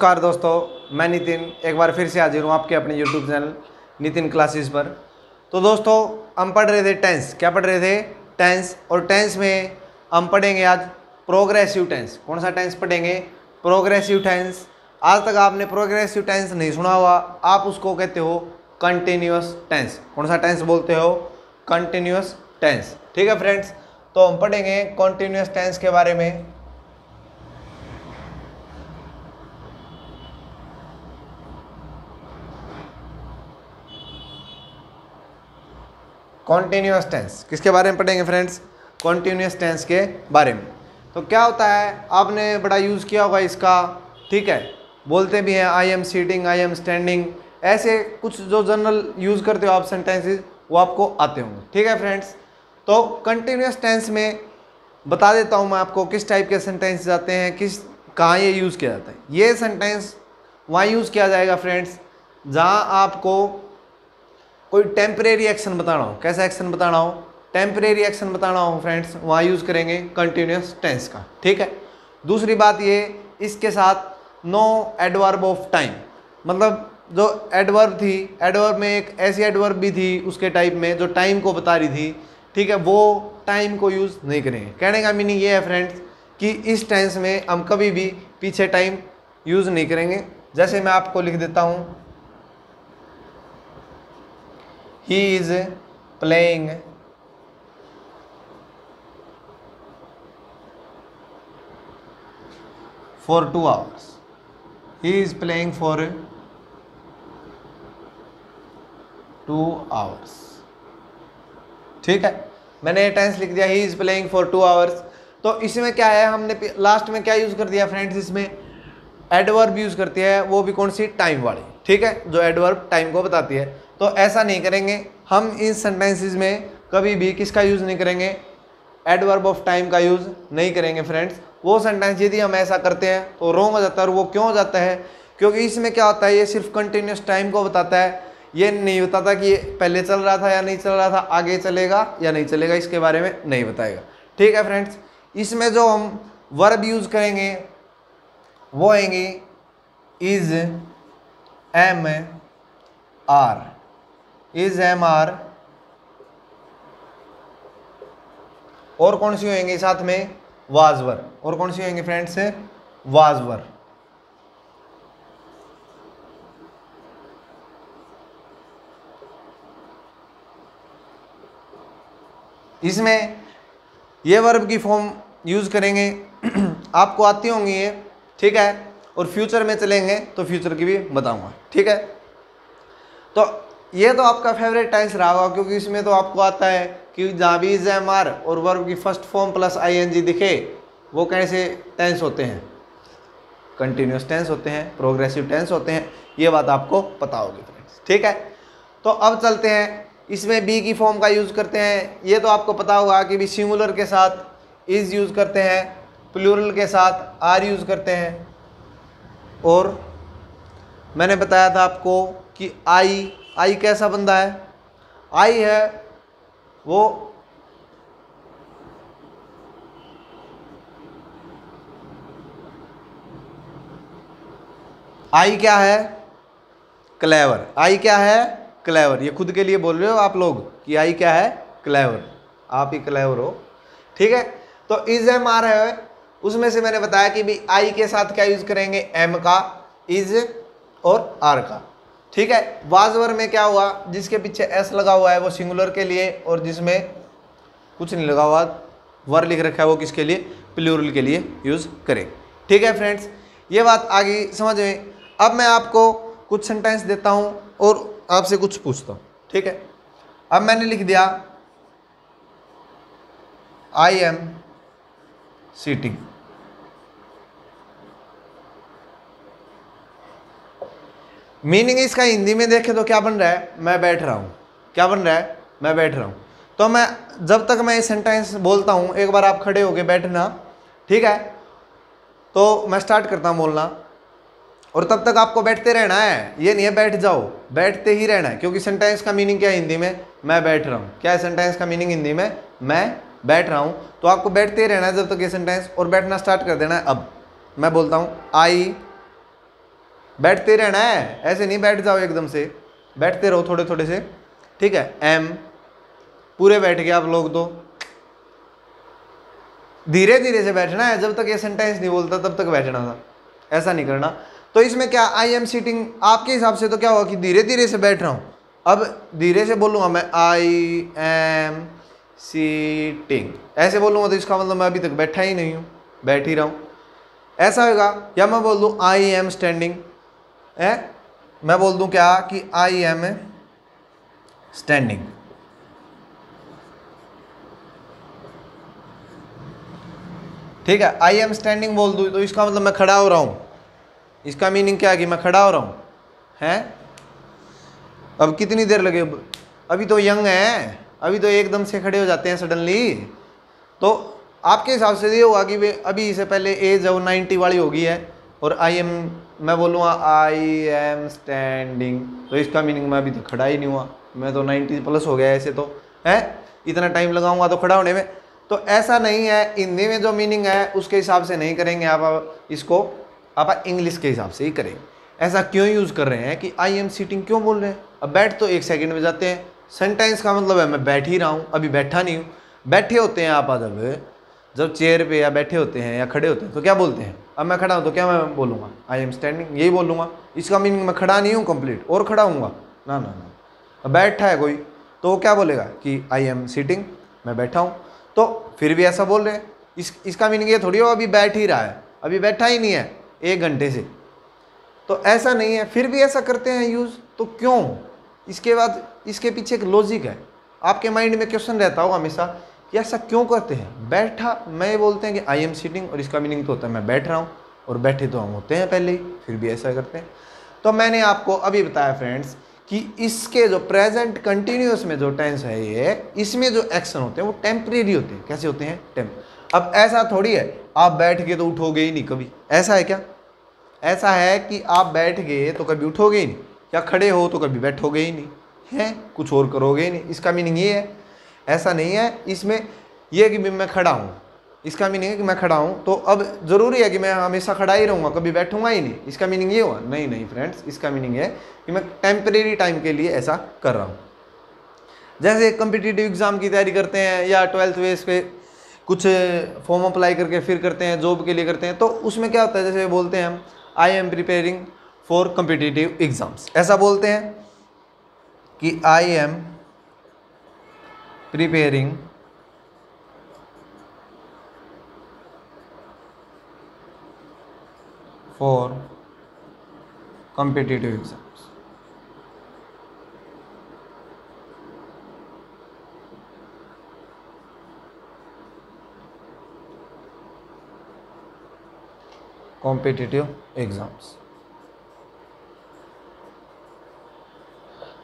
नमस्कार दोस्तों, मैं नितिन एक बार फिर से हाजिर हूँ आपके अपने YouTube चैनल नितिन क्लासेस पर। तो दोस्तों, हम पढ़ रहे थे टेंस। क्या पढ़ रहे थे? टेंस। और टेंस में हम पढ़ेंगे आज प्रोग्रेसिव टेंस। कौन सा टेंस पढ़ेंगे? Progressive tense. आज तक आपने प्रोग्रेसिव टेंस नहीं सुना हुआ, आप उसको कहते हो कंटिन्यूअस टेंस। कौन सा टेंस बोलते हो? Continuous tense. ठीक है फ्रेंड्स, तो हम पढ़ेंगे कंटिन्यूअस टेंस के बारे में। कॉन्टिन्यूअस टेंस किसके बारे में पढ़ेंगे फ्रेंड्स? कॉन्टिन्यूअस टेंस के बारे में। तो क्या होता है, आपने बड़ा यूज़ किया होगा इसका। ठीक है, बोलते भी हैं I am sitting, I am standing, ऐसे कुछ जो जनरल यूज़ करते हो आप सेंटेंसेस, वो आपको आते होंगे। ठीक है फ्रेंड्स, तो कंटिन्यूअस टेंस में बता देता हूँ मैं आपको किस टाइप के सेंटेंसेस आते हैं, कहाँ ये यूज़ किया जाता है। ये सेंटेंस वहाँ यूज़ किया जाएगा फ्रेंड्स जहाँ आपको कोई टेम्परेरी एक्शन बताना हो। कैसा एक्शन बताना हो? टेम्परेरी एक्शन बताना हो फ्रेंड्स, वहाँ यूज़ करेंगे कंटिन्यूअस टेंस का। ठीक है। दूसरी बात ये, इसके साथ नो एडवर्ब ऑफ टाइम, मतलब जो एडवर्ब थी, एडवर्ब में एक ऐसी एडवर्ब भी थी उसके टाइप में जो टाइम को बता रही थी। ठीक है, वो टाइम को यूज़ नहीं करेंगे। कहने का मीनिंग ये है फ्रेंड्स कि इस टेंस में हम कभी भी पीछे टाइम यूज़ नहीं करेंगे। जैसे मैं आपको लिख देता हूँ, he is playing for 2 hours. He is playing for 2 hours. ठीक है, मैंने टेंस लिख दिया, he is playing for 2 hours। तो इसमें क्या है, हमने लास्ट में क्या यूज कर दिया फ्रेंड्स? इसमें एडवर्ब यूज करती है, वो भी कौन सी? टाइम वाली। ठीक है, जो एडवर्ब टाइम को बताती है। तो ऐसा नहीं करेंगे हम इन सेंटेंसेस में, कभी भी किसका यूज़ नहीं करेंगे? एडवर्ब ऑफ टाइम का यूज़ नहीं करेंगे फ्रेंड्स। वो सेंटेंस यदि हम ऐसा करते हैं तो रॉन्ग हो जाता है। और वो क्यों हो जाता है? क्योंकि इसमें क्या होता है, ये सिर्फ कंटिन्यूस टाइम को बताता है, ये नहीं बताता कि ये पहले चल रहा था या नहीं चल रहा था, आगे चलेगा या नहीं चलेगा, इसके बारे में नहीं बताएगा। ठीक है फ्रेंड्स, इसमें जो हम वर्ब यूज़ करेंगे वो आएंगे is, am are, is, am are, और कौन सी होंगी साथ में? वाजवर। और कौन सी होंगी फ्रेंड्स? वाजवर। इसमें ये वर्ब की फॉर्म यूज करेंगे आपको आती होंगी ये। ठीक है, और फ्यूचर में चलेंगे तो फ्यूचर की भी बताऊंगा। ठीक है, तो ये तो आपका फेवरेट टेंस रहा होगा, क्योंकि इसमें तो आपको आता है कि जहाँ भी इज, एम आर और वर्ब की फर्स्ट फॉर्म प्लस आईएनजी दिखे, वो कैसे टेंस होते हैं? कंटिन्यूअस टेंस होते हैं, प्रोग्रेसिव टेंस होते हैं। ये बात आपको पता होगी फ्रेंड्स। ठीक है, तो अब चलते हैं, इसमें बी की फॉर्म का यूज़ करते हैं। ये तो आपको पता होगा कि भी सिंगुलर के साथ इज यूज़ करते हैं, प्लूरल के साथ आर यूज़ करते हैं। और मैंने बताया था आपको कि आई कैसा बंदा है? आई है वो आई क्या है? क्लेवर। आई क्या है? क्लेवर। ये खुद के लिए बोल रहे हो आप लोग कि आई क्या है? क्लेवर। आप ही क्लेवर हो। ठीक है, तो इज, एम आर है, उसमें से मैंने बताया कि भी आई के साथ क्या यूज करेंगे? एम का, इज और आर का। ठीक है, वाजवर में क्या हुआ? जिसके पीछे एस लगा हुआ है वो सिंगुलर के लिए, और जिसमें कुछ नहीं लगा हुआ वर लिख रखा है वो किसके लिए? प्लूरल के लिए यूज करें। ठीक है फ्रेंड्स, ये बात आगे समझ में। अब मैं आपको कुछ सेंटेंस देता हूं और आपसे कुछ पूछता हूं। ठीक है, अब मैंने लिख दिया आई एम सीटिंग। मीनिंग इसका हिंदी में देखें तो क्या बन रहा है? मैं बैठ रहा हूं। क्या बन रहा है? मैं बैठ रहा हूं। तो मैं जब तक मैं ये सेंटेंस बोलता हूं, एक बार आप खड़े होके बैठना। ठीक है, तो मैं स्टार्ट करता हूं बोलना, और तब तक आपको बैठते रहना है। ये नहीं है बैठ जाओ, बैठते ही रहना है। क्योंकि सेंटेंस का मीनिंग क्या है हिंदी में? मैं बैठ रहा हूं। क्या है सेंटेंस का मीनिंग हिंदी में? मैं बैठ रहा हूं। तो आपको बैठते ही रहना है जब तक ये सेंटेंस, और बैठना स्टार्ट कर देना है। अब मैं बोलता हूं आई बैठते रहना है, ऐसे नहीं बैठ जाओ एकदम से, बैठते रहो थोड़े थोड़े से, ठीक है। एम पूरे बैठ गए आप लोग, तो धीरे धीरे से बैठना है, जब तक ये सेंटेंस नहीं बोलता तब तक बैठना था, ऐसा नहीं करना। तो इसमें क्या आई एम सीटिंग, आपके हिसाब से तो क्या हुआ कि धीरे धीरे से बैठ रहा हूँ, अब धीरे से बोलूँगा मैं आई एम सीटिंग, ऐसे बोलूँगा तो इसका मतलब मैं अभी तक बैठा ही नहीं हूँ, बैठ ही रहा हूँ, ऐसा होगा। या मैं बोल दूँ आई एम स्टैंडिंग, है, मैं बोल दूँ क्या कि आई एम स्टैंडिंग, ठीक है। आई एम स्टैंडिंग बोल दूँ तो इसका मतलब मैं खड़ा हो रहा हूँ, इसका मीनिंग क्या है कि मैं खड़ा हो रहा हूँ, हैं। अब कितनी देर लगे, अभी तो यंग है, अभी तो एकदम से खड़े हो जाते हैं सडनली। तो आपके हिसाब से ये होगा कि वे अभी इससे पहले एज है वो 90 वाली होगी है, और आई एम, मैं बोलूँगा आई एम स्टैंडिंग, तो इसका मीनिंग मैं अभी तक खड़ा ही नहीं हुआ, मैं तो 90 प्लस हो गया ऐसे तो, है, इतना टाइम लगाऊंगा तो खड़ा होने में। तो ऐसा नहीं है, हिंदी में जो मीनिंग है उसके हिसाब से नहीं करेंगे आप इसको, आप इंग्लिश के हिसाब से ही करेंगे। ऐसा क्यों यूज़ कर रहे हैं कि आई एम सीटिंग क्यों बोल रहे हैं, अब बैठ तो 1 सेकंड में जाते हैं, सेंटेंस का मतलब है मैं बैठ ही रहा हूँ, अभी बैठा नहीं हूँ। बैठे होते हैं आप जब चेयर पे या बैठे होते हैं या खड़े होते हैं तो क्या बोलते हैं, अब मैं खड़ा हूँ तो क्या मैं बोलूँगा आई एम स्टैंडिंग, यही बोलूँगा। इसका मीनिंग मैं खड़ा नहीं हूँ कंप्लीट और खड़ा हूँगा, ना ना ना। अब बैठा है कोई तो वो क्या बोलेगा कि आई एम सीटिंग, मैं बैठा हूँ, तो फिर भी ऐसा बोल रहे हैं। इसका मीनिंग ये थोड़ी हो अभी बैठ ही रहा है, अभी बैठा ही नहीं है 1 घंटे से, तो ऐसा नहीं है, फिर भी ऐसा करते हैं यूज़, तो क्यों। इसके बाद इसके पीछे एक लॉजिक है, आपके माइंड में क्वेश्चन रहता होगा हमेशा कि ऐसा क्यों करते हैं। बैठा मैं बोलते हैं कि आई एम सीटिंग, और इसका मीनिंग तो होता है मैं बैठ रहा हूँ, और बैठे तो हम होते हैं पहले ही, फिर भी ऐसा करते हैं। तो मैंने आपको अभी बताया फ्रेंड्स कि इसके जो प्रेजेंट कंटिन्यूअस में जो टेंस है ये, इसमें जो एक्शन होते हैं वो टेम्परेरी होते हैं। कैसे होते हैं, अब ऐसा थोड़ी है आप बैठ के तो उठोगे ही नहीं कभी, ऐसा है क्या। ऐसा है कि आप बैठ गए तो कभी उठोगे ही नहीं, या खड़े हो तो कभी बैठोगे ही नहीं, है कुछ और करोगे ही नहीं, इसका मीनिंग ये है। ऐसा नहीं है, इसमें यह कि मैं खड़ा हूँ, इसका मीनिंग है कि मैं खड़ा हूँ, तो अब ज़रूरी है कि मैं हमेशा खड़ा ही रहूँगा, कभी बैठूंगा ही नहीं, इसका मीनिंग ये हुआ। नहीं नहीं फ्रेंड्स, इसका मीनिंग है कि मैं टेम्परेरी टाइम के लिए ऐसा कर रहा हूँ। जैसे कम्पिटिटिव एग्ज़ाम की तैयारी करते हैं या 12th बेस पे कुछ फॉर्म अप्लाई करके फिर करते हैं, जॉब के लिए करते हैं, तो उसमें क्या होता है, जैसे बोलते हैं हम I am preparing for competitive exams, ऐसा बोलते हैं कि I am preparing for competitive exams. Competitive exams.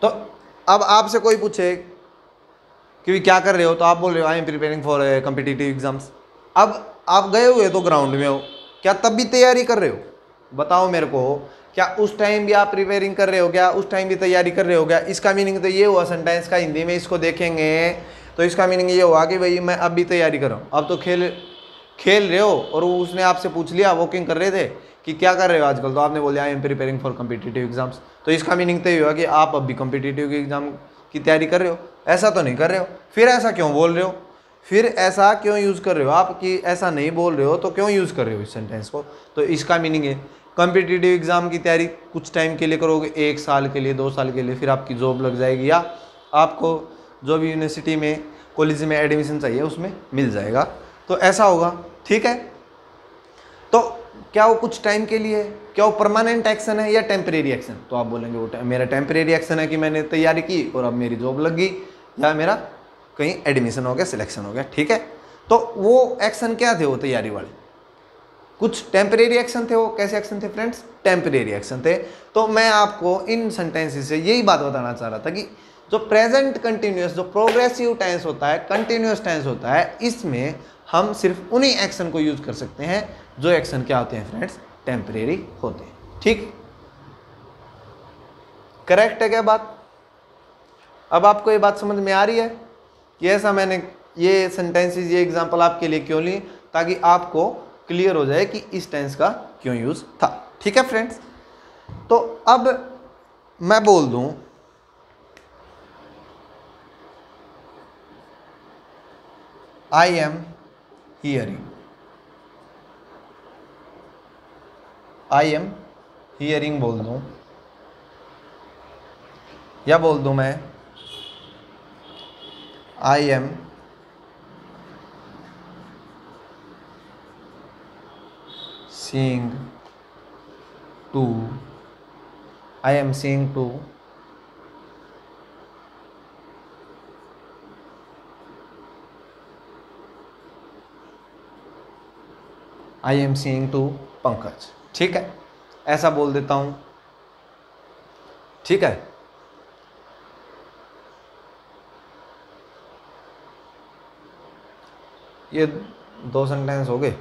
तो अब आपसे कोई पूछे कि क्या कर रहे हो, तो आप बोल रहे हो I am preparing for competitive exams. अब आप गए हुए तो ग्राउंड में हो, क्या तब भी तैयारी कर रहे हो, बताओ मेरे को, क्या उस टाइम भी आप प्रिपेयरिंग कर रहे हो, क्या उस टाइम भी तैयारी कर रहे हो क्या। इसका मीनिंग तो ये हुआ सेंटेंस का, हिंदी में इसको देखेंगे तो इसका मीनिंग ये हुआ कि भाई मैं अब भी तैयारी कर रहा हूँ। अब तो खेल रहे हो और उसने आपसे पूछ लिया, वॉकिंग कर रहे थे कि क्या कर रहे हो आजकल, तो आपने बोला I am preparing for competitive exams, तो इसका मीनिंग तो ये हुआ कि आप अब भी कॉम्पिटिटिव एग्जाम की तैयारी कर रहे हो। ऐसा तो नहीं कर रहे हो, फिर ऐसा क्यों बोल रहे हो, फिर ऐसा क्यों यूज़ कर रहे हो आप कि ऐसा नहीं बोल रहे हो तो क्यों यूज़ कर रहे हो इस सेंटेंस को। तो इसका मीनिंग है कॉम्पिटिटिव एग्ज़ाम की तैयारी कुछ टाइम के लिए करोगे, 1 साल के लिए, 2 साल के लिए, फिर आपकी जॉब लग जाएगी या आपको जो भी यूनिवर्सिटी में कॉलेज में एडमिशन चाहिए उसमें मिल जाएगा, तो ऐसा होगा, ठीक है। तो क्या वो कुछ टाइम के लिए, क्या वो परमानेंट एक्शन है या टेम्परेरी एक्शन, तो आप बोलेंगे वो मेरा टेम्परेरी एक्शन है कि मैंने तैयारी की और अब मेरी जॉब लग गई या मेरा कहीं एडमिशन हो गया, सिलेक्शन हो गया, ठीक है। तो वो एक्शन क्या थे, वो तैयारी वाले कुछ टेम्परेरी एक्शन थे। वो कैसे एक्शन थे फ्रेंड्स, टेम्परेरी एक्शन थे। तो मैं आपको इन सेंटेंसेस से यही बात बताना चाह रहा था कि जो प्रेजेंट कंटिन्यूअस, जो प्रोग्रेसिव टेंस होता है, कंटिन्यूअस टेंस होता है, इसमें हम सिर्फ उन्हीं एक्शन को यूज कर सकते हैं जो एक्शन क्या होते हैं फ्रेंड्स, टेम्परेरी होते हैं, ठीक। करेक्ट है क्या बात। अब आपको ये बात समझ में आ रही है कि ऐसा मैंने ये सेंटेंसेस, ये एग्जांपल आपके लिए क्यों लिए, ताकि आपको क्लियर हो जाए कि इस टेंस का क्यों यूज था, ठीक है फ्रेंड्स। तो अब मैं बोल दूं I am hearing, I am hearing बोल दूं, या बोल दूं मैं I am seeing to, I am seeing to I am seeing to Pankaj. ठीक है, ऐसा बोल देता हूं। ठीक है, ये 2 सेंटेंस हो गए,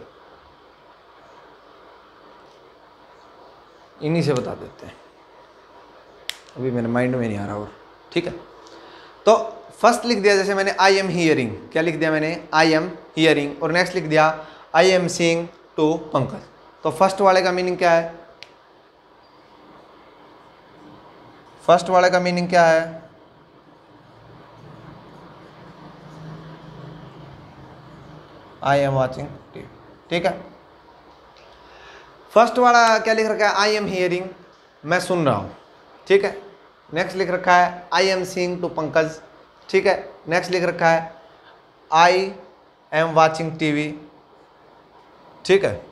इन्हीं से बता देते हैं, अभी मेरे माइंड में नहीं आ रहा और। ठीक है, तो फर्स्ट लिख दिया, जैसे मैंने आई एम हियरिंग, क्या लिख दिया मैंने, आई एम हियरिंग, और नेक्स्ट लिख दिया I am seeing to Pankaj. तो फर्स्ट वाले का मीनिंग क्या है, फर्स्ट वाले का मीनिंग क्या है, आई एम वॉचिंग टीवी। ठीक है, फर्स्ट वाला क्या लिख रखा है, आई एम हियरिंग, मैं सुन रहा हूं। ठीक है, नेक्स्ट लिख रखा है I am seeing to Pankaj. ठीक है, नेक्स्ट लिख रखा है आई एम वॉचिंग टीवी। ठीक है,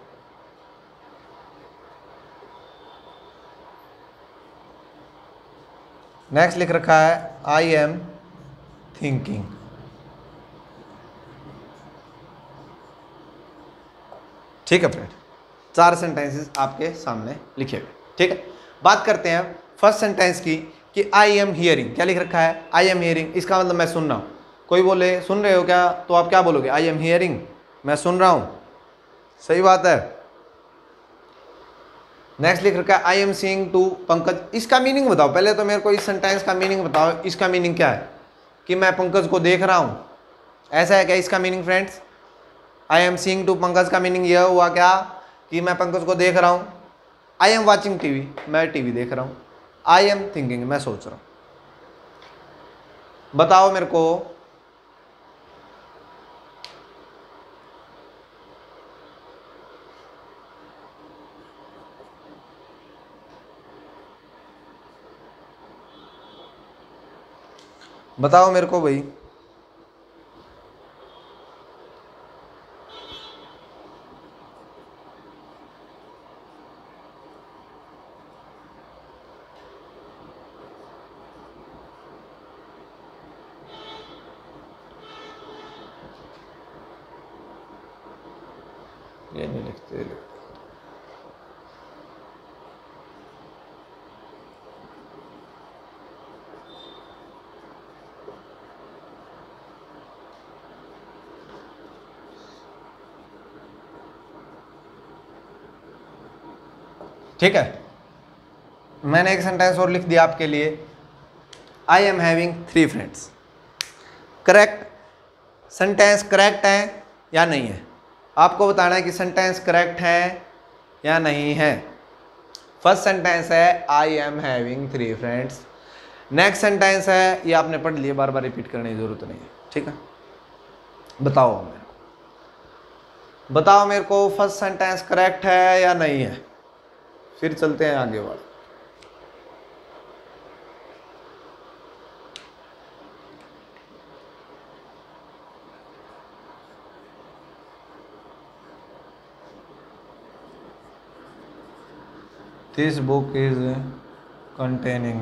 नेक्स्ट लिख रखा है आई एम थिंकिंग। ठीक है फ्रेंड, 4 सेंटेंसेस आपके सामने लिखे हुए। ठीक है, बात करते हैं फर्स्ट सेंटेंस की कि आई एम हियरिंग, क्या लिख रखा है, आई एम हियरिंग, इसका मतलब मैं सुन रहा हूँ। कोई बोले सुन रहे हो क्या, तो आप क्या बोलोगे, आई एम हियरिंग, मैं सुन रहा हूँ। सही बात है। नेक्स्ट लिख रखा है I am seeing to Pankaj, इसका मीनिंग बताओ पहले तो मेरे को, इस सेंटेंस का मीनिंग बताओ, इसका मीनिंग क्या है, कि मैं पंकज को देख रहा हूँ, ऐसा है क्या इसका meaning friends. I am seeing to Pankaj का मीनिंग यह हुआ क्या, कि मैं पंकज को देख रहा हूँ। आई एम वॉचिंग टीवी, मैं टीवी देख रहा हूँ। आई एम थिंकिंग, मैं सोच रहा हूँ। बताओ मेरे को, बताओ मेरे को भाई, ये नहीं लिखते। ठीक है, मैंने एक सेंटेंस और लिख दिया आपके लिए, I am having 3 friends. Correct, sentence correct है या नहीं है, आपको बताना है कि सेंटेंस करेक्ट है या नहीं है। फर्स्ट सेंटेंस है I am having 3 friends. Next sentence है, ये आपने पढ़ लिया, बार बार रिपीट करने की जरूरत नहीं है। ठीक है, बताओ मेरे को, बताओ मेरे को फर्स्ट सेंटेंस करेक्ट है या नहीं है, फिर चलते हैं आगे वाले। This book is containing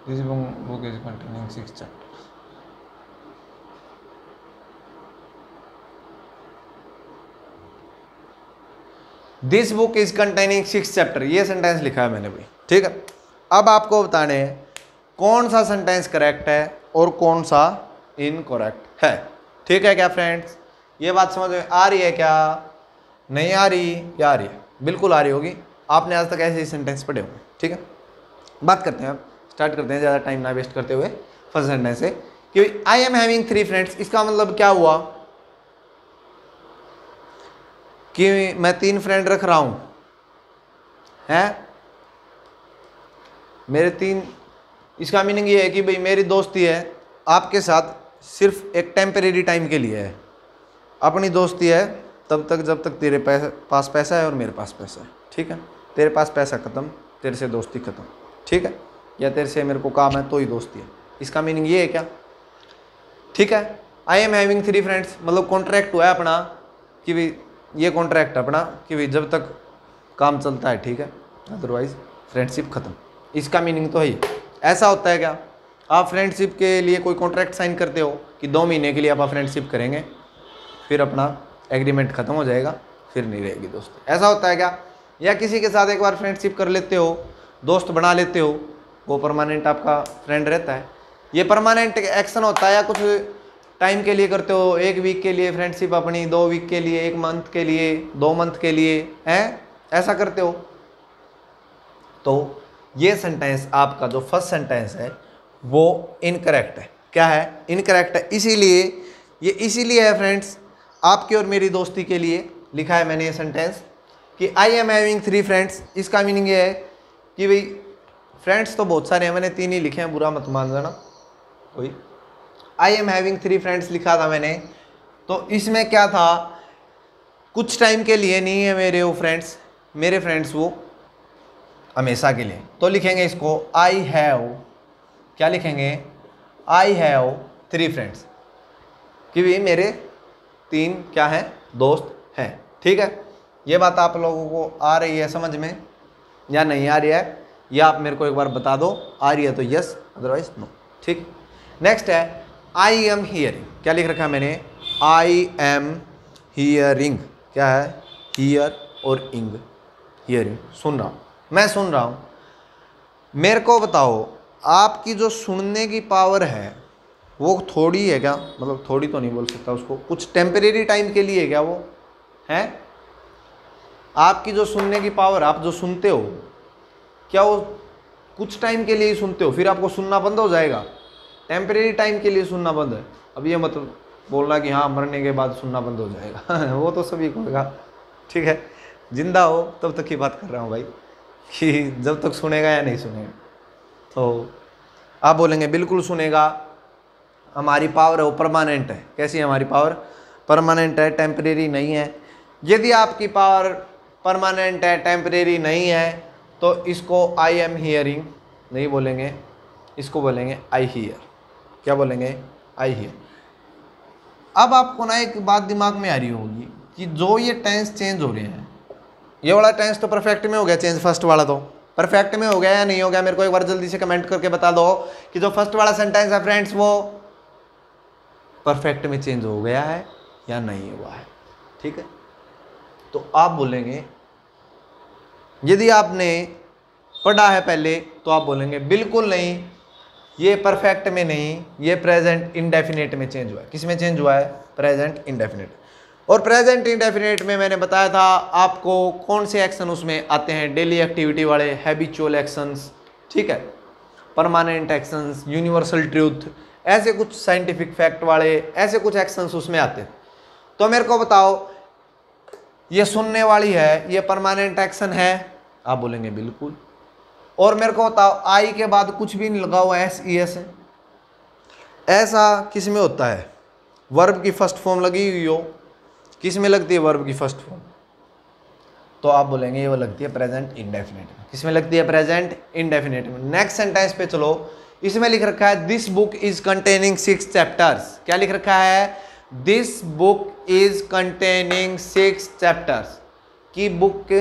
this book is containing 6 chapters. This book is containing 6 chapter, ये सेंटेंस लिखा है मैंने भाई। ठीक है, अब आपको बताने हैं कौन सा सेंटेंस करेक्ट है और कौन सा इनकरेक्ट है। ठीक है क्या फ्रेंड्स, ये बात समझ में आ रही है क्या, नहीं आ रही या आ रही है, बिल्कुल आ रही होगी, आपने आज तक ऐसे ही सेंटेंस पढ़े होंगे। ठीक है, बात करते हैं, अब स्टार्ट करते हैं ज़्यादा टाइम ना वेस्ट करते हुए। फर्स्ट सेंटेंस है कि आई एम हैविंग 3 फ्रेंड्स, इसका मतलब क्या हुआ, कि मैं 3 फ्रेंड रख रहा हूँ हैं, मेरे 3, इसका मीनिंग ये है कि भाई मेरी दोस्ती है आपके साथ सिर्फ एक टेम्परेरी टाइम के लिए है। अपनी दोस्ती है तब तक जब तक तेरे पास पैसा है और मेरे पास पैसा है, ठीक है। तेरे पास पैसा ख़त्म, तेरे से दोस्ती ख़त्म, ठीक है। या तेरे से मेरे को काम है तो ही दोस्ती है, इसका मीनिंग ये है क्या, ठीक है। आई एम हैविंग 3 फ्रेंड्स, मतलब कॉन्ट्रैक्ट हुआ है अपना कि भाई ये कॉन्ट्रैक्ट अपना कि भाई जब तक काम चलता है ठीक है, अदरवाइज फ्रेंडशिप ख़त्म, इसका मीनिंग तो है ही। ऐसा होता है क्या, आप फ्रेंडशिप के लिए कोई कॉन्ट्रैक्ट साइन करते हो कि 2 महीने के लिए आप फ्रेंडशिप करेंगे, फिर अपना एग्रीमेंट ख़त्म हो जाएगा, फिर नहीं रहेगी दोस्ती, ऐसा होता है क्या। या किसी के साथ एक बार फ्रेंडशिप कर लेते हो, दोस्त बना लेते हो, वो परमानेंट आपका फ्रेंड रहता है। ये परमानेंट एक्शन होता है या कुछ टाइम के लिए करते हो, 1 वीक के लिए फ्रेंडशिप अपनी, 2 वीक के लिए, 1 मंथ के लिए, 2 मंथ के लिए, हैं, ऐसा करते हो। तो ये सेंटेंस आपका जो फर्स्ट सेंटेंस है वो इनकरेक्ट है। क्या है, इनकरेक्ट है। इसीलिए ये इसीलिए है फ्रेंड्स, आपकी और मेरी दोस्ती के लिए लिखा है मैंने ये सेंटेंस कि आई एम हैविंग 3 फ्रेंड्स। इसका मीनिंग ये है कि भाई फ्रेंड्स तो बहुत सारे हैं, मैंने 3 ही लिखे हैं, बुरा मत मान जाना कोई। आई एम हैविंग 3 फ्रेंड्स लिखा था मैंने, तो इसमें क्या था, कुछ टाइम के लिए नहीं है मेरे वो फ्रेंड्स, मेरे फ्रेंड्स वो हमेशा के लिए। तो लिखेंगे इसको आई हैव, क्या लिखेंगे, आई हैव 3 फ्रेंड्स, कि भाई मेरे 3 क्या हैं, दोस्त हैं, ठीक है। ये बात आप लोगों को आ रही है समझ में या नहीं आ रही है, या आप मेरे को एक बार बता दो, आ रही है तो यस, अदरवाइज नो, ठीक। नेक्स्ट है आई एम हियरिंग, क्या लिख रखा है मैंने, आई एम हियरिंग, क्या है, हियर और इंग, हियरिंग, सुन रहा हूँ, मैं सुन रहा हूँ। मेरे को बताओ आपकी जो सुनने की पावर है वो थोड़ी है क्या, मतलब थोड़ी तो नहीं बोल सकता उसको, कुछ टेम्परेरी टाइम के लिए है क्या वो है। आपकी जो सुनने की पावर, आप जो सुनते हो क्या वो कुछ टाइम के लिए ही सुनते हो, फिर आपको सुनना बंद हो जाएगा, टेम्परेरी टाइम के लिए सुनना बंद है। अब ये मत बोलना कि हाँ मरने के बाद सुनना बंद हो जाएगा वो तो सभी को होगा, ठीक है। जिंदा हो तब तक की बात कर रहा हूँ भाई, कि जब तक सुनेगा या नहीं सुनेगा। तो आप बोलेंगे बिल्कुल सुनेगा, हमारी पावर है वो परमानेंट है। कैसी है हमारी पावर, परमानेंट है, टेम्परेरी नहीं है। यदि आपकी पावर परमानेंट है, टेम्परेरी नहीं है, तो इसको आई एम हियरिंग नहीं बोलेंगे, इसको बोलेंगे आई हियर। क्या बोलेंगे, आई हियर। अब आपको ना एक बात दिमाग में आ रही होगी कि जो ये टेंस चेंज हो रहे हैं, ये वाला टेंस तो परफेक्ट में हो गया चेंज, फर्स्ट वाला तो परफेक्ट में हो गया या नहीं हो गया, मेरे को एक बार जल्दी से कमेंट करके बता दो कि जो फर्स्ट वाला सेंटेंस है फ्रेंड्स वो परफेक्ट में चेंज हो गया है या नहीं हुआ है, ठीक है। तो आप बोलेंगे, यदि आपने पढ़ा है पहले तो आप बोलेंगे बिल्कुल नहीं, ये परफेक्ट में नहीं, ये प्रेजेंट इंडेफिनेट में चेंज हुआ है। किस में चेंज हुआ है, प्रेजेंट इंडेफिनेट। और प्रेजेंट इंडेफिनेट में मैंने बताया था आपको कौन से एक्शन उसमें आते हैं, डेली एक्टिविटी वाले, हैबिचुअल एक्शंस, ठीक है, परमानेंट एक्शंस, यूनिवर्सल ट्रूथ, ऐसे कुछ साइंटिफिक फैक्ट वाले, ऐसे कुछ एक्शंस उसमें आते हैं। तो मेरे को बताओ ये सुनने वाली है, ये परमानेंट एक्शन है, आप बोलेंगे बिल्कुल। और मेरे को बताओ आई के बाद कुछ भी नहीं लगा हुआ एस ई एस, ऐसा किस में होता है, वर्ब की फर्स्ट फॉर्म लगी हुई हो, किस में लगती है वर्ब की फर्स्ट फॉर्म, तो आप बोलेंगे ये वो लगती है प्रेजेंट इंडेफिनिट में। किस में लगती है, प्रेजेंट इंडेफिनिट में। नेक्स्ट सेंटेंस पे चलो, इसमें लिख रखा है this book is containing 6 chapters. क्या लिख रखा है, this book is containing 6 chapters, की बुक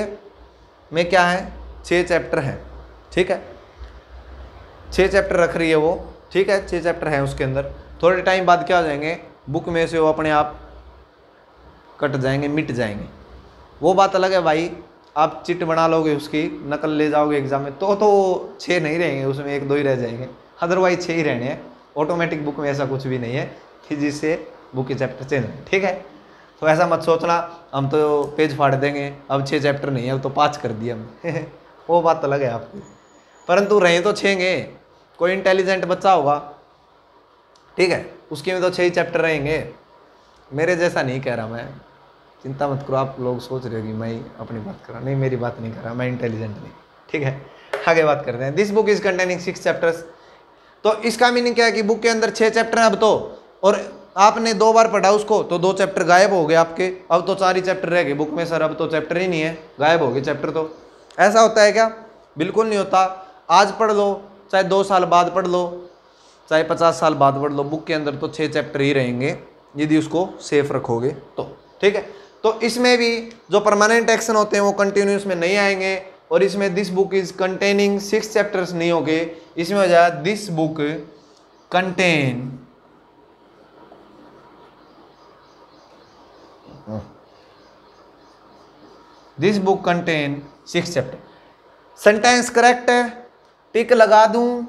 में क्या है, 6 चैप्टर हैं, ठीक है, 6 चैप्टर रख रही है वो, ठीक है, 6 चैप्टर हैं उसके अंदर। थोड़े टाइम बाद क्या हो जाएंगे, बुक में से वो अपने आप कट जाएंगे, मिट जाएंगे, वो बात अलग है भाई। आप चिट बना लोगे उसकी, नकल ले जाओगे एग्जाम में, तो 6 नहीं रहेंगे उसमें, 1-2 ही रह जाएंगे, अदरवाइज 6 ही रहने हैं। ऑटोमेटिक बुक में ऐसा कुछ भी नहीं है कि जिससे बुक के चैप्टर चेंज हो, ठीक है। तो ऐसा मत सोचना हम तो पेज फाड़ देंगे, अब 6 चैप्टर नहीं है, अब तो 5 कर दिए हमने वो बात अलग है आपकी, परंतु रहे तो 6 कोई इंटेलिजेंट बच्चा होगा, ठीक है, उसके में तो 6 ही चैप्टर रहेंगे। मेरे जैसा नहीं कह रहा मैं, चिंता मत करो, आप लोग सोच रहे हो कि मैं अपनी बात कर रहा, नहीं मेरी बात नहीं कर रहा, मैं इंटेलिजेंट नहीं। ठीक है, आगे बात करते हैं। This book is containing 6 chapters. तो इसका मीनिंग क्या है कि बुक के अंदर 6 चैप्टर हैं अब तो, और आपने 2 बार पढ़ा उसको तो 2 चैप्टर गायब हो गए आपके, अब तो 4 ही चैप्टर रह गए बुक में। सर अब तो चैप्टर ही नहीं है, गायब हो गए चैप्टर। तो ऐसा होता है क्या? बिल्कुल नहीं होता। आज पढ़ लो, चाहे 2 साल बाद पढ़ लो, चाहे 50 साल बाद पढ़ लो, बुक के अंदर तो 6 चैप्टर ही रहेंगे यदि उसको सेफ रखोगे तो। ठीक है, तो इसमें भी जो परमानेंट एक्शन होते हैं वो कंटिन्यूस में नहीं आएंगे, और इसमें this book is containing 6 chapters नहीं होंगे, इसमें हो जाए this book contain this book contain 6 chapter. Sentence correct है, टिक लगा दूं,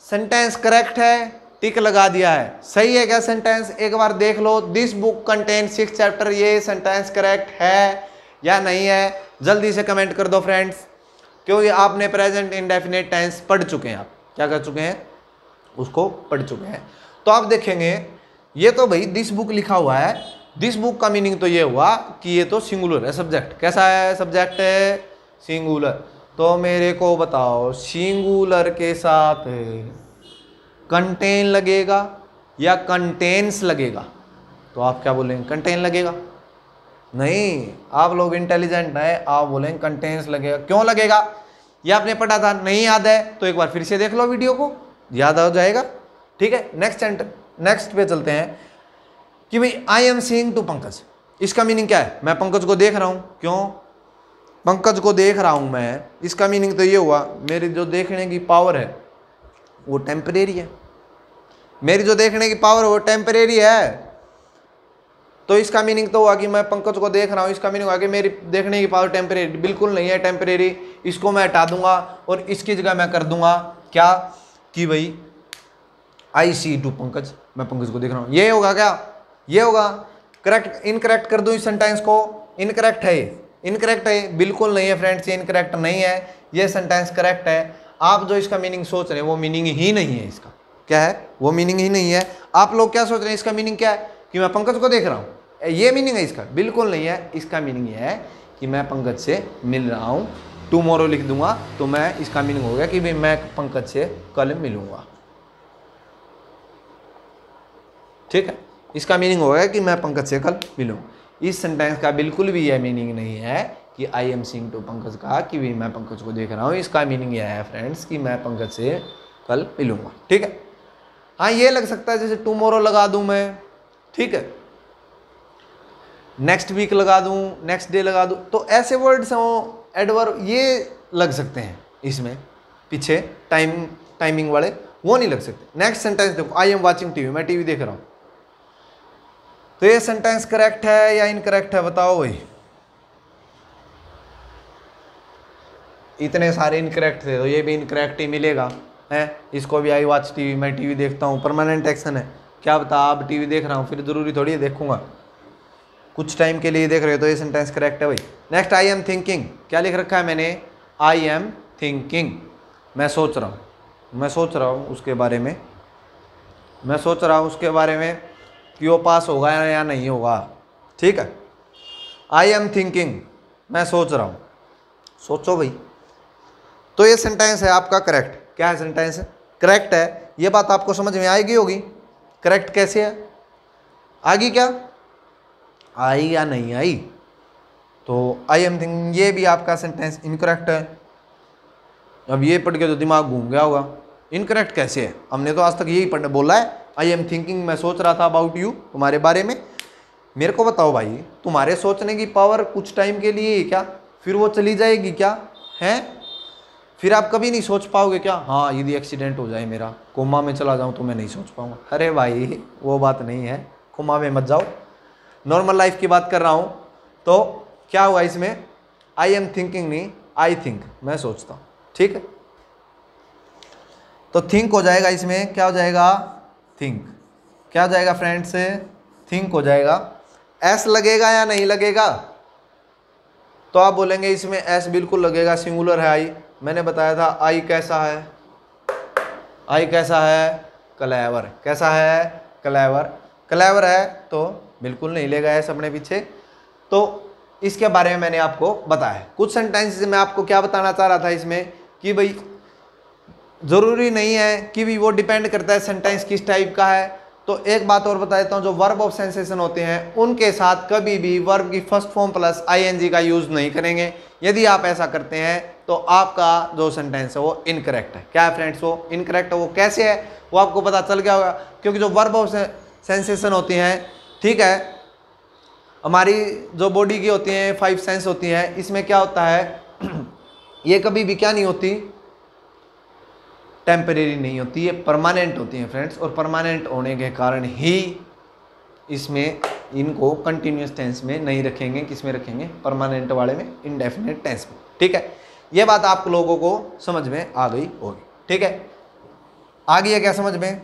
सेंटेंस करेक्ट है, टिक लगा दिया है। सही है क्या सेंटेंस? एक बार देख लो, दिस बुक कंटेन 6 चैप्टर, ये सेंटेंस करेक्ट है या नहीं है? जल्दी से कमेंट कर दो फ्रेंड्स, क्योंकि आपने प्रेजेंट इंडेफिनिट टेंस पढ़ चुके हैं। आप क्या कर चुके हैं? उसको पढ़ चुके हैं। तो आप देखेंगे ये तो भाई दिस बुक लिखा हुआ है, दिस बुक का मीनिंग तो ये हुआ कि ये तो सिंगुलर है सब्जेक्ट। कैसा है सब्जेक्ट? है सिंगुलर। तो मेरे को बताओ, सिंगुलर के साथ कंटेन लगेगा या कंटेन्स लगेगा? तो आप क्या बोलेंगे? कंटेन लगेगा। नहीं, आप लोग इंटेलिजेंट है, आप बोलेंगे कंटेन्स लगेगा। क्यों लगेगा? ये आपने पढ़ा था, नहीं याद है तो एक बार फिर से देख लो वीडियो को, याद आ जाएगा। ठीक है, नेक्स्ट पे चलते हैं कि भाई I am seeing to Pankaj, इसका मीनिंग क्या है? मैं पंकज को देख रहा हूं। क्यों पंकज को देख रहा हूं मैं? इसका मीनिंग तो ये हुआ मेरी जो देखने की पावर है वो टेम्परेरी है। मेरी जो देखने की पावर है वो टेम्परेरी है। तो इसका मीनिंग तो हुआ कि मैं पंकज को देख रहा हूं, इसका मीनिंग हुआ कि मेरी देखने की पावर टेम्परेरी। बिल्कुल नहीं है टेम्परेरी। इसको मैं हटा दूंगा और इसकी जगह मैं कर दूंगा क्या कि भाई आई सी टू पंकज, मैं पंकज को देख रहा हूं। ये होगा क्या? ये होगा। करेक्ट इनकरेक्ट कर दूं इस सेंटेंस को? इनकरेक्ट है, इनकरेक्ट है। बिल्कुल नहीं है फ्रेंड्स, ये इनकरेक्ट नहीं है, ये सेंटेंस करेक्ट है। आप जो इसका मीनिंग सोच रहे हैं वो मीनिंग ही नहीं है इसका। क्या है? वो मीनिंग ही नहीं है। आप लोग क्या सोच रहे हैं? इसका मीनिंग क्या है कि मैं पंकज को देख रहा हूं, ये मीनिंग है इसका। बिल्कुल नहीं है। इसका मीनिंग ये है कि मैं पंकज से मिल रहा हूं। टुमारो लिख दूंगा तो मैं, इसका मीनिंग हो गया कि भाई मैं पंकज से कल मिलूंगा। ठीक है, इसका मीनिंग होगा कि मैं पंकज से कल मिलूँ। इस सेंटेंस का बिल्कुल भी यह मीनिंग नहीं है कि I am seeing to Pankaj का कि भी मैं पंकज को देख रहा हूँ। इसका मीनिंग यह है फ्रेंड्स कि मैं पंकज से कल मिलूंगा। ठीक है, हाँ ये लग सकता है जैसे टुमारो लगा दूं मैं, ठीक है, नेक्स्ट वीक लगा दूं, नेक्स्ट डे लगा दूं, तो ऐसे वर्ड्स हो एडवर्ब ये लग सकते हैं इसमें, पीछे टाइमिंग वाले वो नहीं लग सकते। नेक्स्ट सेंटेंस देखो, आई एम वॉचिंग टीवी, मैं टीवी देख रहा हूं। तो ये सेंटेंस करेक्ट है या इनकरेक्ट है? बताओ भाई। इतने सारे इनकरेक्ट थे तो ये भी इनकरेक्ट ही मिलेगा है। इसको भी आई वॉच टीवी, मैं टीवी देखता हूँ, परमानेंट एक्शन है। क्या बता, आप टीवी देख रहा हूँ फिर जरूरी थोड़ी है देखूंगा, कुछ टाइम के लिए देख रहे हो, तो ये सेंटेंस करेक्ट है भाई। नेक्स्ट, आई एम थिंकिंग, क्या लिख रखा है मैंने? आई एम थिंकिंग, मैं सोच रहा हूँ, मैं सोच रहा हूँ उसके बारे में, मैं सोच रहा हूँ उसके बारे में कि वो पास होगा या नहीं होगा। ठीक है, आई एम थिंकिंग, मैं सोच रहा हूँ। सोचो भाई। तो ये सेंटेंस है आपका करेक्ट। क्या है सेंटेंस? करेक्ट है। ये बात आपको समझ में आएगी होगी। करेक्ट कैसे है? आगी क्या? आई या नहीं आई? तो आई एम थिंकिंग ये भी आपका सेंटेंस इनकरेक्ट है। अब ये पढ़ के तो दिमाग घूम गया होगा, इनकरेक्ट कैसे है? हमने तो आज तक यही पढ़ने बोला है, आई एम थिंकिंग, मैं सोच रहा था अबाउट यू, तुम्हारे बारे में। मेरे को बताओ भाई, तुम्हारे सोचने की पावर कुछ टाइम के लिए क्या, फिर वो चली जाएगी क्या? है फिर आप कभी नहीं सोच पाओगे क्या? हाँ यदि एक्सीडेंट हो जाए, मेरा कोमा में चला जाऊँ तो मैं नहीं सोच पाऊंगा। अरे भाई वो बात नहीं है, कोमा में मत जाओ, नॉर्मल लाइफ की बात कर रहा हूँ। तो क्या हुआ इसमें? आई एम थिंकिंग नहीं, आई थिंक, मैं सोचता हूँ। ठीक है, तो थिंक हो जाएगा इसमें, क्या हो जाएगा? थिंक। क्या हो जाएगा फ्रेंड्स? थिंक हो जाएगा। एस लगेगा या नहीं लगेगा? तो आप बोलेंगे इसमें एस बिल्कुल लगेगा, सिंगुलर है आई। मैंने बताया था आई कैसा है? आई कैसा है? क्लेवर। कैसा है? क्लेवर। क्लेवर है तो बिल्कुल नहीं लेगा एस अपने पीछे। तो इसके बारे में मैंने आपको बताया। कुछ सेंटेंसेस मैं आपको क्या बताना चाह रहा था इसमें कि भाई ज़रूरी नहीं है कि भी वो डिपेंड करता है सेंटेंस किस टाइप का है। तो एक बात और बता देता हूँ, जो वर्ब ऑफ सेंसेशन होते हैं उनके साथ कभी भी वर्ब की फर्स्ट फॉर्म प्लस आईएनजी का यूज़ नहीं करेंगे। यदि आप ऐसा करते हैं तो आपका जो सेंटेंस है वो इनकरेक्ट है। क्या है फ्रेंड्स? वो इनकरेक्ट है। वो कैसे है वो आपको पता चल गया होगा, क्योंकि जो वर्ब ऑफ सेंसेशन होती हैं, ठीक है, हमारी जो बॉडी की होती हैं 5 सेंस होती हैं, इसमें क्या होता है ये कभी भी क्या नहीं होती, टेम्परेरी नहीं होती, ये परमानेंट होती हैं फ्रेंड्स। और परमानेंट होने के कारण ही इसमें इनको कंटिन्यूस टेंस में नहीं रखेंगे, किस में रखेंगे? परमानेंट वाले में, इंडेफिनिट टेंस में। ठीक है, ये बात आप लोगों को समझ में आ गई होगी। ठीक है, आ गई है क्या समझ में?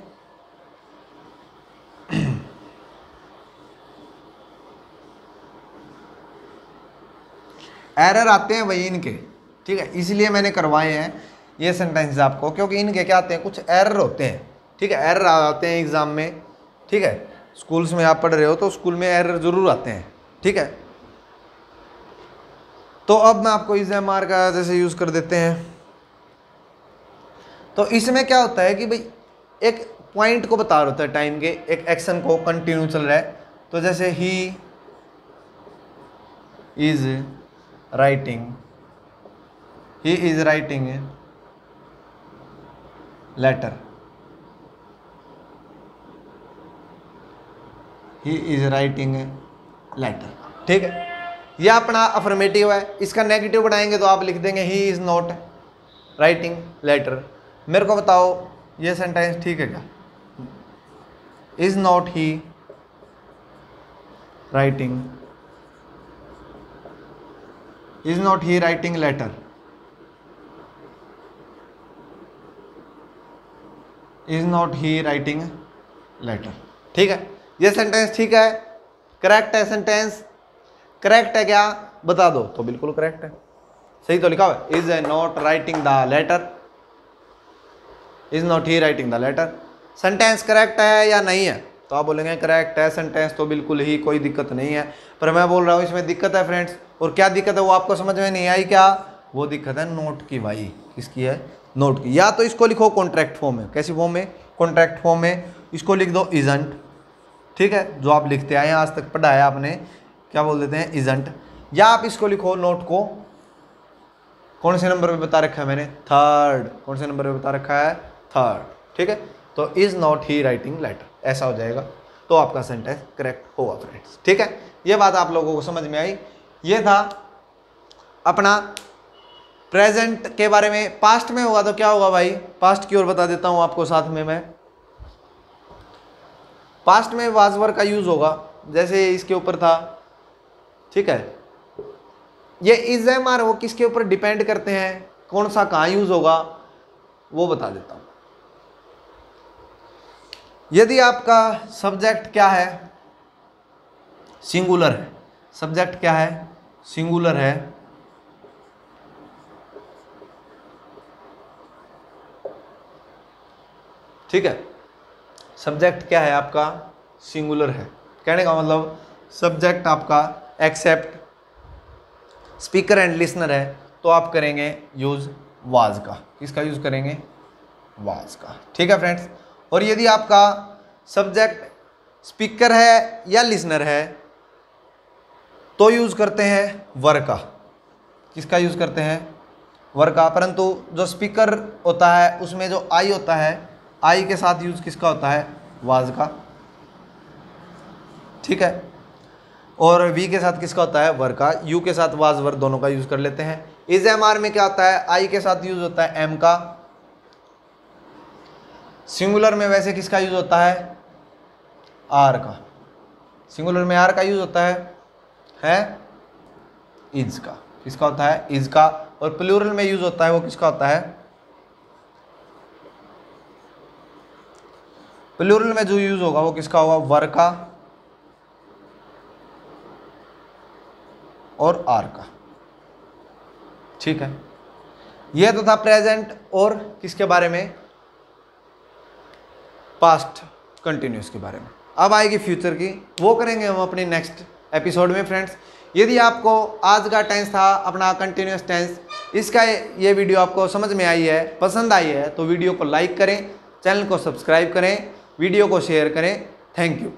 एरर आते हैं वही इनके, ठीक है, इसलिए मैंने करवाए हैं ये सेंटेंस आपको, क्योंकि इनके क्या आते हैं, कुछ एरर होते हैं। ठीक है, एरर आते हैं एग्जाम में। ठीक है, स्कूल्स में आप पढ़ रहे हो तो स्कूल में एरर जरूर आते हैं। ठीक है, तो अब मैं आपको इस एमआर का जैसे यूज कर देते हैं। तो इसमें क्या होता है कि भाई एक पॉइंट को बता रहा होता है टाइम के, एक एक्शन को कंटिन्यू चल रहा है। तो जैसे he is writing letter, he is writing letter. ठीक है, यह अपना अफर्मेटिव है। इसका नेगेटिव बनाएंगे तो आप लिख देंगे he is not writing letter. मेरे को बताओ ये सेंटेंस ठीक है क्या? Is not he writing, is not he writing letter, is not he writing letter. ठीक है, ये सेंटेंस ठीक है, करेक्ट है सेंटेंस? करेक्ट है क्या बता दो। तो बिल्कुल करेक्ट है, सही तो लिखा हुआ है, is not writing the letter, is not he writing the letter. Sentence correct है या नहीं है? तो आप बोलेंगे करेक्ट है सेंटेंस, तो बिल्कुल ही कोई दिक्कत नहीं है। पर मैं बोल रहा हूँ इसमें दिक्कत है फ्रेंड्स। और क्या दिक्कत है वो आपको समझ में नहीं आई क्या? वो दिक्कत है नोट की भाई। किसकी है? नोट की। या तो इसको लिखो कॉन्ट्रैक्ट फॉर्म में। कैसी फॉर्म में? कॉन्ट्रैक्ट फॉर्म में। इसको लिख दो इजंट। ठीक है, जो आप लिखते आए आज तक पढ़ाया आपने, क्या बोल देते हैं? इजंट। या आप इसको लिखो नोट को, कौन से नंबर पे बता रखा है मैंने? थर्ड। कौन से नंबर पे बता रखा है? थर्ड। ठीक है, तो is not he writing letter, ऐसा हो जाएगा, तो आपका सेंटेंस करेक्ट होगा फ्रेंड्स। ठीक है, ये बात आप लोगों को समझ में आई। ये था अपना प्रेजेंट के बारे में। पास्ट में होगा तो क्या होगा भाई? पास्ट की ओर बता देता हूं आपको साथ में मैं। पास्ट में वाज वर का यूज होगा, जैसे इसके ऊपर था। ठीक है, ये इज एम आर वो किसके ऊपर डिपेंड करते हैं, कौन सा कहाँ यूज होगा वो बता देता हूं। यदि आपका सब्जेक्ट क्या है? सिंगुलर है। सब्जेक्ट क्या है? सिंगुलर है। ठीक है, सब्जेक्ट क्या है आपका? सिंगुलर है। कहने का मतलब सब्जेक्ट आपका एक्सेप्ट स्पीकर एंड लिसनर है, तो आप करेंगे यूज वाज का। किसका यूज करेंगे? वाज का। ठीक है फ्रेंड्स। और यदि आपका सब्जेक्ट स्पीकर है या लिसनर है तो यूज करते हैं वर का। किसका यूज करते हैं? वर का। परंतु जो स्पीकर होता है उसमें जो आई होता है, आई के साथ यूज किसका होता है? वाज का। ठीक है, और वी के साथ किसका होता है? वर का। यू के साथ वाज वर दोनों का यूज कर लेते हैं। इज एम आर में क्या होता है? आई के साथ यूज होता है एम का। सिंगुलर में वैसे किसका यूज होता है? आर का। सिंगुलर में आर का यूज होता है इज का। किसका होता है? इज का। और प्लूरल में यूज होता है वो किसका होता है? प्लूरल में जो यूज होगा वो किसका होगा? वर का और आर का। ठीक है, ये तो था प्रेजेंट और किसके बारे में? पास्ट कंटिन्यूस के बारे में। अब आएगी फ्यूचर की, वो करेंगे हम अपने नेक्स्ट एपिसोड में फ्रेंड्स। यदि आपको आज का टेंस था अपना कंटिन्यूस टेंस, इसका ये वीडियो आपको समझ में आई है, पसंद आई है, तो वीडियो को लाइक करें, चैनल को सब्सक्राइब करें, वीडियो को शेयर करें। Thank you.